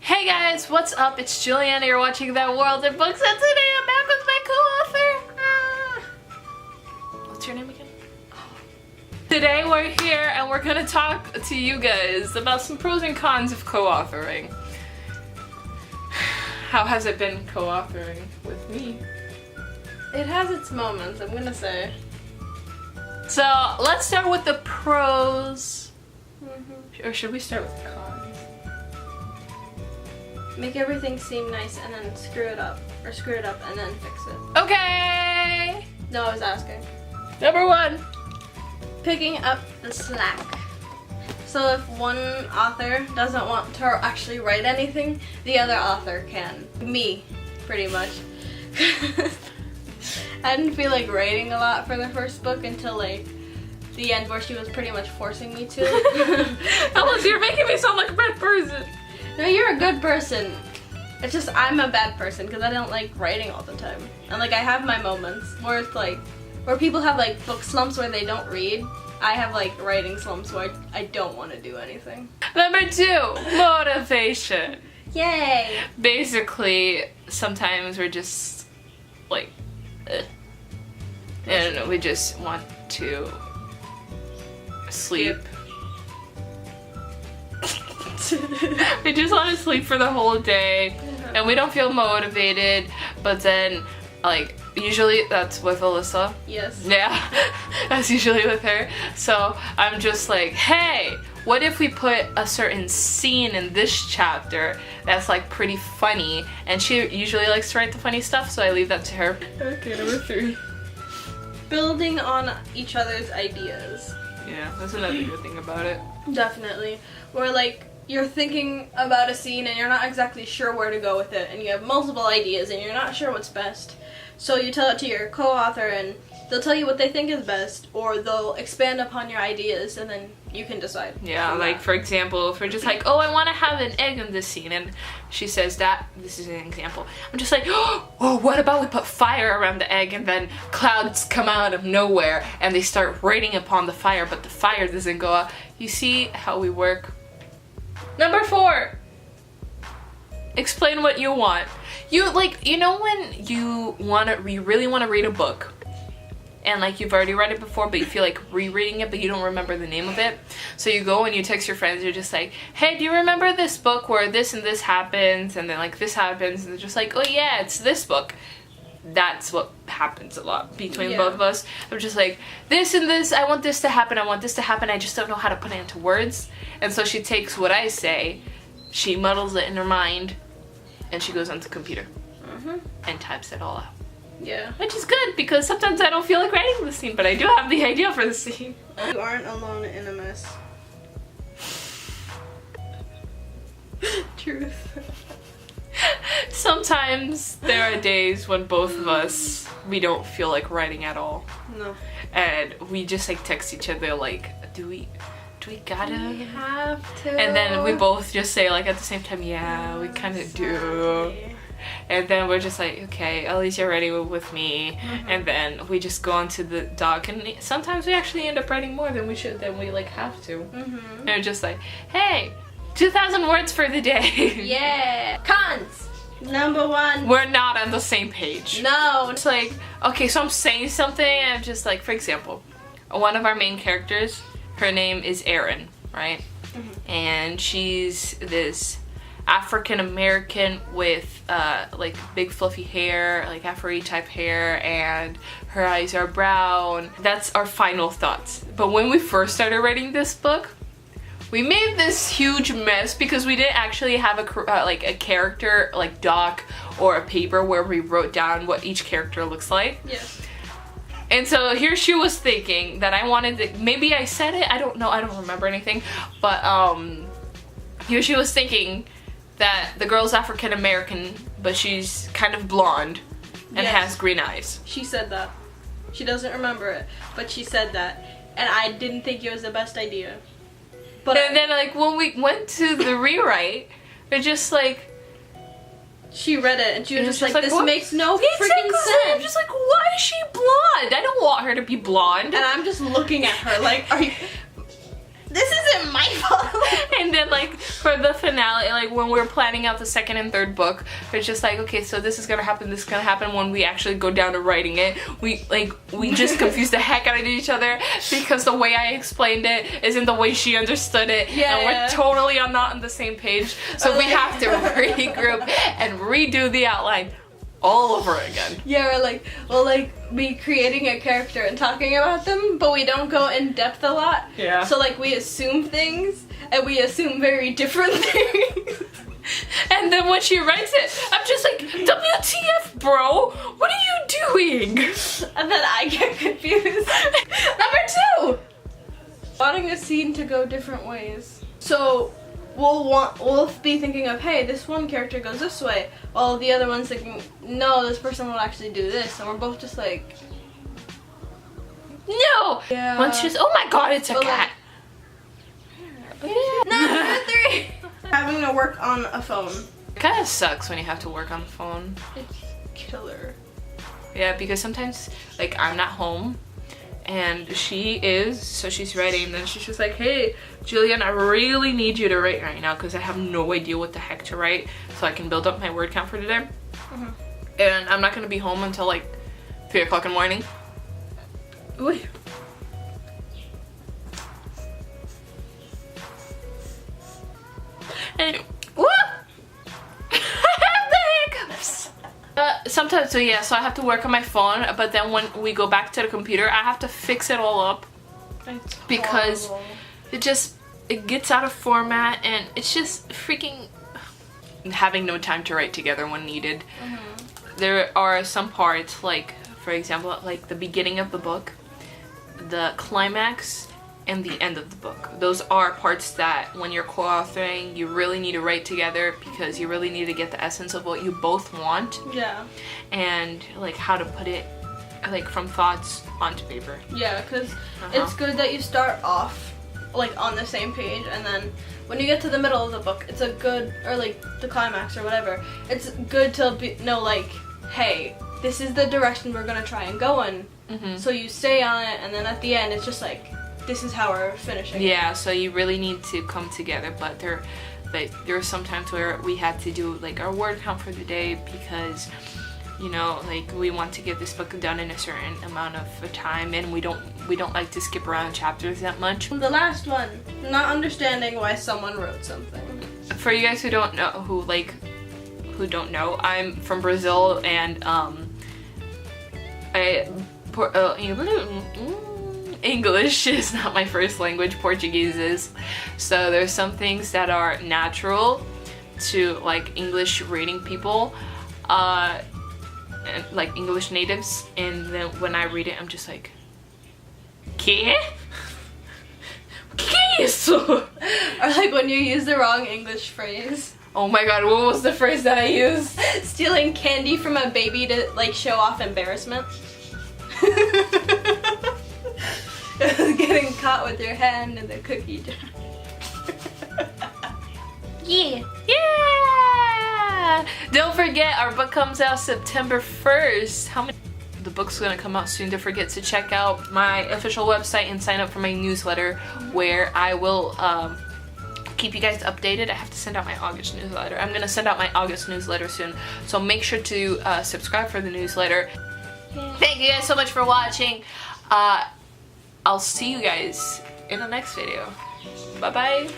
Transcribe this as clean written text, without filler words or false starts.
Hey guys, what's up? It's Juliana. You're watching That World in Books, and today I'm back with my co-author. What's your name again? Today we're here and we're gonna talk to you guys about some pros and cons of co-authoring. How has it been co-authoring with me? It has its moments, I'm gonna say. So let's start with the pros. Or should we start with the cons? Make everything seem nice and then screw it up. Or screw it up and then fix it. Okay! No, I was asking. Number one. Picking up the slack. So if one author doesn't want to actually write anything, the other author can. Me, pretty much. I didn't feel like writing a lot for the first book until like the end where she was pretty much forcing me to. Alyssa, you're making me sound like a bad person. No, you're a good person. It's just I'm a bad person because I don't like writing all the time. And like I have my moments where it's like, where people have like book slumps where they don't read. I have like writing slumps where I don't want to do anything. Number two, motivation. Yay! Basically, sometimes we're just like, and we just want to sleep. We just want to sleep for the whole day and we don't feel motivated, but then like usually that's with Alyssa. Yes. Yeah, that's usually with her. So I'm just like, hey, what if we put a certain scene in this chapter that's like pretty funny, and she usually likes to write the funny stuff, so I leave that to her. Okay, number three. Building on each other's ideas. Yeah, that's another good thing about it. Definitely. Where like you're thinking about a scene and you're not exactly sure where to go with it, and you have multiple ideas and you're not sure what's best. So you tell it to your co-author and they'll tell you what they think is best, or they'll expand upon your ideas and then you can decide. Yeah, like for example, if we're just like, oh, I want to have an egg in this scene, and she says that, this is an example, I'm just like, oh, what about we put fire around the egg and then clouds come out of nowhere and they start raining upon the fire, but the fire doesn't go out. You see how we work? Number four, explain what you want. You know when you really want to read a book and like you've already read it before but you feel like rereading it but you don't remember the name of it, so you go and you text your friends, you're just like, hey, do you remember this book where this and this happens and then like this happens, and they're just like, oh yeah, it's this book. That's what happens a lot between both of us. I'm just like, this and this, I want this to happen, I want this to happen, I just don't know how to put it into words. And so she takes what I say, she muddles it in her mind, and she goes onto the computer and types it all out. Yeah. Which is good because sometimes I don't feel like writing the scene, but I do have the idea for the scene. You aren't alone in a mess. Truth. Sometimes there are days when both of us, we don't feel like writing at all. No. And we just like text each other like, do we gotta? We have to. And then we both just say like at the same time, yeah, we kind of do. And then we're just like, okay, at least you're ready with me. And then we just go onto the doc, and sometimes we actually end up writing more than we should, than we like have to. And we're just like, hey, 2,000 words for the day. Yeah. Cons. Number one. We're not on the same page. No. It's like, okay, so I'm saying something and I'm just like, for example, one of our main characters, her name is Erin, right? And she's this African American with like big fluffy hair, like Afro-y type hair, and her eyes are brown. That's our final thoughts. But when we first started writing this book, we made this huge mess because we didn't actually have like a character like doc or a paper where we wrote down what each character looks like. Yes. And so here she was thinking that I wanted to, maybe I said it, I don't know, I don't remember anything, but here she was thinking that the girl's African American, but she's kind of blonde and has green eyes. She said that. She doesn't remember it, but she said that, and I didn't think it was the best idea. But and then like when we went to the rewrite, we're just like, she read it and she was just like, this what? makes no freaking sense. I'm just like, why is she blonde? I don't want her to be blonde. And I'm just looking at her like, are you... this isn't my fault. And then like for the finale, like when we're planning out the second and third book, it's just like, okay, so this is gonna happen, this is gonna happen. When we actually go down to writing it, we just confuse the heck out of each other because the way I explained it isn't the way she understood it. Yeah, and we're totally not on the same page. So we have to regroup and redo the outline all over again. Yeah, we'll be creating a character and talking about them, but we don't go in depth a lot. Yeah. So like we assume things, and we assume very different things. And then when she writes it, I'm just like, WTF, bro? What are you doing? And then I get confused. Number 2! Wanting a scene to go different ways. So we'll be thinking of, hey, this one character goes this way, while the other one's thinking, no, this person will actually do this, and we're both just like, no! Yeah. Once she's, oh my god, it's a cat. Number 3! Having to work on a phone. It kind of sucks when you have to work on the phone. It's killer. Yeah, because sometimes, like, I'm not home, and she is, so she's writing, and then she's just like, hey, Julian, I really need you to write right now because I have no idea what the heck to write, so I can build up my word count for today. And I'm not going to be home until like 3 o'clock in the morning. Ooh. And what? I have the hiccups. Sometimes, so yeah, so I have to work on my phone, but then when we go back to the computer, I have to fix it all up because it gets out of format, and it's just freaking having no time to write together when needed. There are some parts, like for example, like the beginning of the book, the climax, and the end of the book. Those are parts that when you're co-authoring, you really need to write together because you really need to get the essence of what you both want. Yeah. And like how to put it like from thoughts onto paper. Yeah, because it's good that you start off like on the same page, and then when you get to the middle of the book, it's a good, or like the climax or whatever, it's good to know like, hey, this is the direction we're gonna try and go in. So you stay on it, and then at the end it's just like, this is how we're finishing. Yeah, so you really need to come together, but there are some times where we had to do like our word count for the day because, you know, like we want to get this book done in a certain amount of time, and we don't like to skip around chapters that much. The last one, not understanding why someone wrote something. For you guys who don't know, who don't know, I'm from Brazil, and English is not my first language, Portuguese is. So there's some things that are natural to like English reading people, and like English natives, and then when I read it, I'm just like, ¿Qué? ¿Qué es eso? Or like when you use the wrong English phrase. Oh my god, what was the phrase that I used? Stealing candy from a baby to like show off embarrassment. Getting caught with your hand in the cookie jar. Yeah. Yeah! Don't forget, our book comes out September 1st. The book's gonna come out soon. Don't forget to check out my official website and sign up for my newsletter, where I will keep you guys updated. I have to send out my August newsletter. I'm gonna send out my August newsletter soon, so make sure to subscribe for the newsletter. Thank you guys so much for watching. I'll see you guys in the next video. Bye bye.